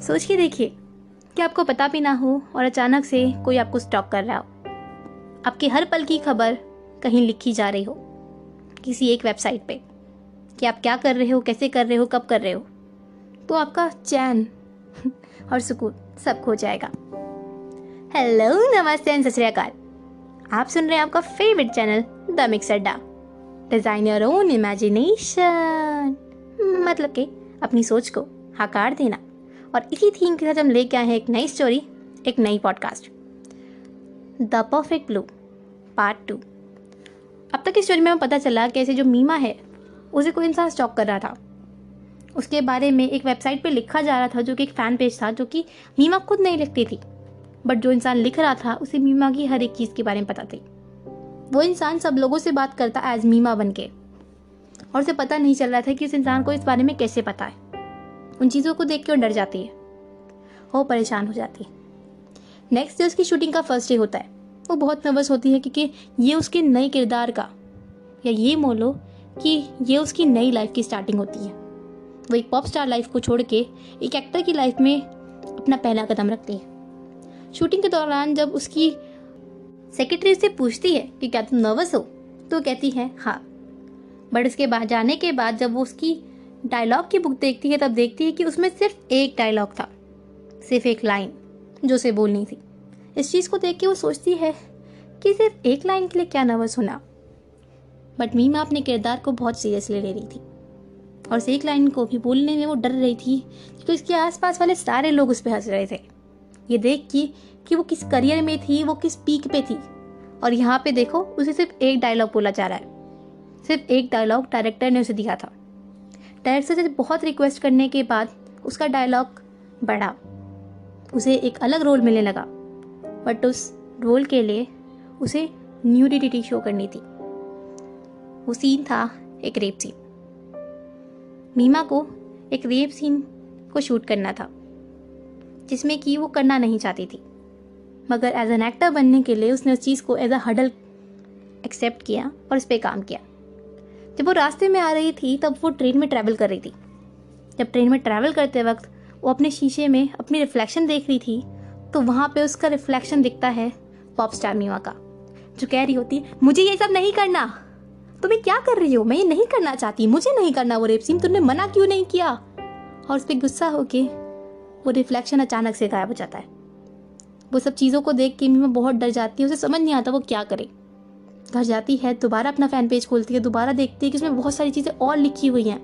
सोच के देखिए कि आपको पता भी ना हो और अचानक से कोई आपको स्टॉक कर रहा हो। आपकी हर पल की खबर कहीं लिखी जा रही हो किसी एक वेबसाइट पे कि आप क्या कर रहे हो, कैसे कर रहे हो, कब कर रहे हो। तो आपका चैन और सुकून सब खो जाएगा। हेलो, नमस्ते एंड सत श्री अकाल। आप सुन रहे हैं आपका फेवरेट चैनल द मिक्स अड्डा। डिजाइन योर ओन इमेजिनेशन, मतलब कि अपनी सोच को आकार देना। और इसी थीम के साथ हम लेके आए हैं एक नई स्टोरी, एक नई podcast, the perfect blue part 2। अब तक इस स्टोरी में हमें पता चला कैसे जो मीमा है उसे कोई इंसान स्टॉक कर रहा था। उसके बारे में एक वेबसाइट पे लिखा जा रहा था जो कि एक फ़ैन पेज था, जो कि मीमा खुद नहीं लिखती थी, बट जो इंसान लिख रहा था उसे मीमा की हर एक चीज़ के बारे में पता थी। वो इंसान सब लोगों से बात करता एज मीमा बन के, और उसे पता नहीं चल रहा था कि उस इंसान को इस बारे में कैसे पता है। उन चीज़ों को देख के वो डर जाती है, वो परेशान हो जाती है। नेक्स्ट डे उसकी शूटिंग का फर्स्ट डे होता है। वो बहुत नर्वस होती है क्योंकि ये उसके नए किरदार का, या ये बोलो कि ये उसकी नई लाइफ की स्टार्टिंग होती है। वो एक पॉप स्टार लाइफ को छोड़ के एक एक्टर की लाइफ में अपना पहला कदम रखती है। शूटिंग के दौरान जब उसकी सेक्रेटरी से पूछती है कि क्या तुम नर्वस हो, तो वो कहती है हाँ। बट उसके बाद जाने के बाद जब वो उसकी डायलॉग की बुक देखती है, तब देखती है कि उसमें सिर्फ एक डायलॉग था, सिर्फ एक लाइन जो उसे बोलनी थी। इस चीज़ को देख के वो सोचती है कि सिर्फ एक लाइन के लिए क्या नर्वस होना। बट मीमा अपने किरदार को बहुत सीरियसली ले रही थी और उस एक लाइन को भी बोलने में वो डर रही थी क्योंकि उसके आसपास वाले सारे लोग उस पर हंस रहे थे। ये देख कि वो किस करियर में थी, वो किस पीक पे थी। और यहाँ पे देखो, उसे सिर्फ एक डायलॉग बोला जा रहा है। सिर्फ एक डायलॉग डायरेक्टर ने उसे दिया था। डायरेक्टर से बहुत रिक्वेस्ट करने के बाद उसका डायलॉग बढ़ा, उसे एक अलग रोल मिलने लगा। बट उस रोल के लिए उसे न्यूडिटी शो करनी थी। वो सीन था एक रेप सीन। मीमा को एक रेप सीन को शूट करना था जिसमें कि वो करना नहीं चाहती थी, मगर एज एन एक्टर बनने के लिए उसने उस चीज़ को एज अ हडल एक्सेप्ट किया और उस पर काम किया। जब वो रास्ते में आ रही थी तब वो ट्रेन में ट्रैवल कर रही थी। जब ट्रेन में ट्रैवल करते वक्त वो अपने शीशे में अपनी रिफ्लेक्शन देख रही थी, तो वहाँ पे उसका रिफ्लेक्शन दिखता है पॉप स्टार मीमा का, जो कह रही होती है मुझे ये सब नहीं करना। तुम्हें क्या कर रही हो, मैं ये नहीं करना चाहती, मुझे नहीं करना वो रेप सीन, तुमने मना क्यों नहीं किया। और उस पर गुस्सा होके वो रिफ्लेक्शन अचानक से गायब हो जाता है। वो सब चीज़ों को देख के मीमा बहुत डर जाती है, उसे समझ नहीं आता वो क्या करे। घर जाती है, दोबारा अपना फैन पेज खोलती है, दोबारा देखती है कि उसमें बहुत सारी चीज़ें और लिखी हुई हैं।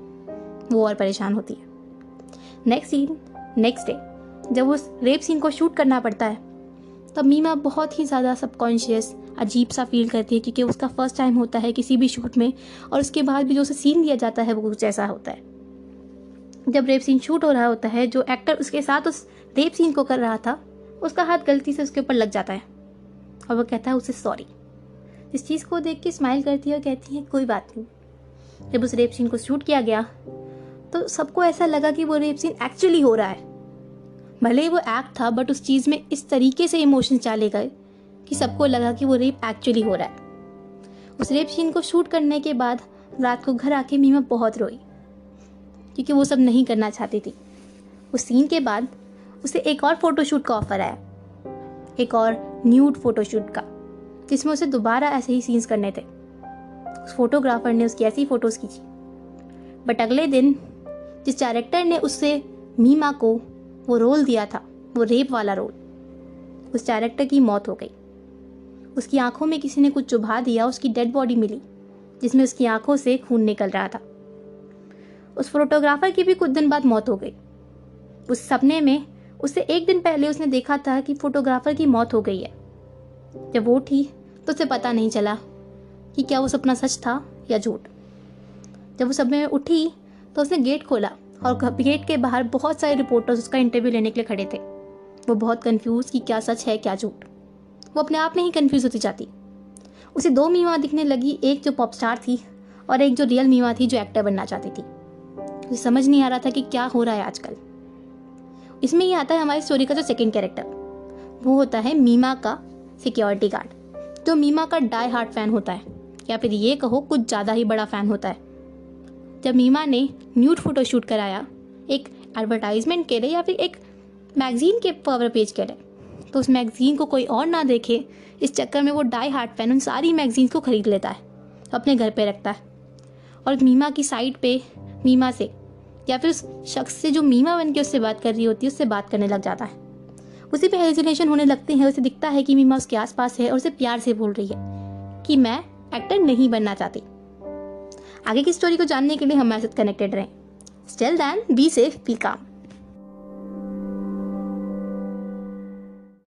वो और परेशान होती है। नेक्स्ट सीन, नेक्स्ट डे जब उस रेप सीन को शूट करना पड़ता है, तब मीमा बहुत ही ज़्यादा सबकॉन्शियस अजीब सा फील करती है क्योंकि उसका फर्स्ट टाइम होता है किसी भी शूट में, और उसके बाद भी जो उसे सीन दिया जाता है वो कुछ ऐसा होता है। जब रेप सीन शूट हो रहा होता है, जो एक्टर उसके साथ उस रेप सीन को कर रहा था, उसका हाथ गलती से उसके ऊपर लग जाता है और वो कहता है उसे सॉरी। इस चीज़ को देख के स्माइल करती है और कहती है कोई बात नहीं। जब उस रेप सीन को शूट किया गया तो सबको ऐसा लगा कि वो रेप सीन एक्चुअली हो रहा है। भले ही वो एक्ट था, बट उस चीज़ में इस तरीके से इमोशंस डाले गए कि सबको लगा कि वो रेप एक्चुअली हो रहा है। उस रेप सीन को शूट करने के बाद रात को घर आके मीमा बहुत रोई क्योंकि वो सब नहीं करना चाहती थी। उस सीन के बाद उसे एक और फोटोशूट का ऑफर आया, एक और न्यूड फोटोशूट का, जिसमें उसे दोबारा ऐसे ही सीन्स करने थे। उस फोटोग्राफर ने उसकी ऐसी फोटोज़ खींची। बट अगले दिन जिस डायरेक्टर ने उससे मीमा को वो रोल दिया था, वो रेप वाला रोल, उस डायरेक्टर की मौत हो गई। उसकी आंखों में किसी ने कुछ चुभा दिया, उसकी डेड बॉडी मिली जिसमें उसकी आंखों से खून निकल रहा था। उस फोटोग्राफर की भी कुछ दिन बाद मौत हो गई। उस सपने में उससे एक दिन पहले उसने देखा था कि फोटोग्राफर की मौत हो गई है। जब वो उठी तो उसे पता नहीं चला कि क्या वो सपना सच था या झूठ। जब वो सपने में उठी तो उसने गेट खोला और गेट के बाहर बहुत सारे रिपोर्टर्स उसका इंटरव्यू लेने के लिए खड़े थे। वो बहुत कंफ्यूज कि क्या सच है क्या झूठ। वो अपने आप में ही कंफ्यूज होती जाती। उसे दो मीमा दिखने लगी, एक जो पॉप स्टार थी और एक जो रियल मीमा थी जो एक्टर बनना चाहती थी। उसे समझ नहीं आ रहा था कि क्या हो रहा है आजकल। इसमें ही आता है हमारी स्टोरी का जो सेकंड कैरेक्टर, वो होता है मीमा का सिक्योरिटी गार्ड, जो मीमा का डाई हार्ट फैन होता है, या फिर ये कहो कुछ ज़्यादा ही बड़ा फैन होता है। जब मीमा ने न्यूड फोटोशूट कराया एक एडवर्टाइजमेंट के लिए या फिर एक मैगज़ीन के कवर पेज के लिए, तो उस मैगज़ीन को कोई और ना देखे, इस चक्कर में वो डाई हार्ट फैन उन सारी मैगज़ीन्स को ख़रीद लेता है, अपने घर पे रखता है और मीमा की साइड पे मीमा से या फिर उस शख्स से जो मीमा बन के उससे बात कर रही होती है उससे बात करने लग जाता है। उसी पे हेलुसिनेशन होने लगते हैं। उसे दिखता है कि मीमा उसके आसपास है और उसे प्यार से बोल रही है कि मैं एक्टर नहीं बनना चाहती। आगे की स्टोरी को जानने के लिए हमारे साथ कनेक्टेड रहें। Till then be safe, be काम।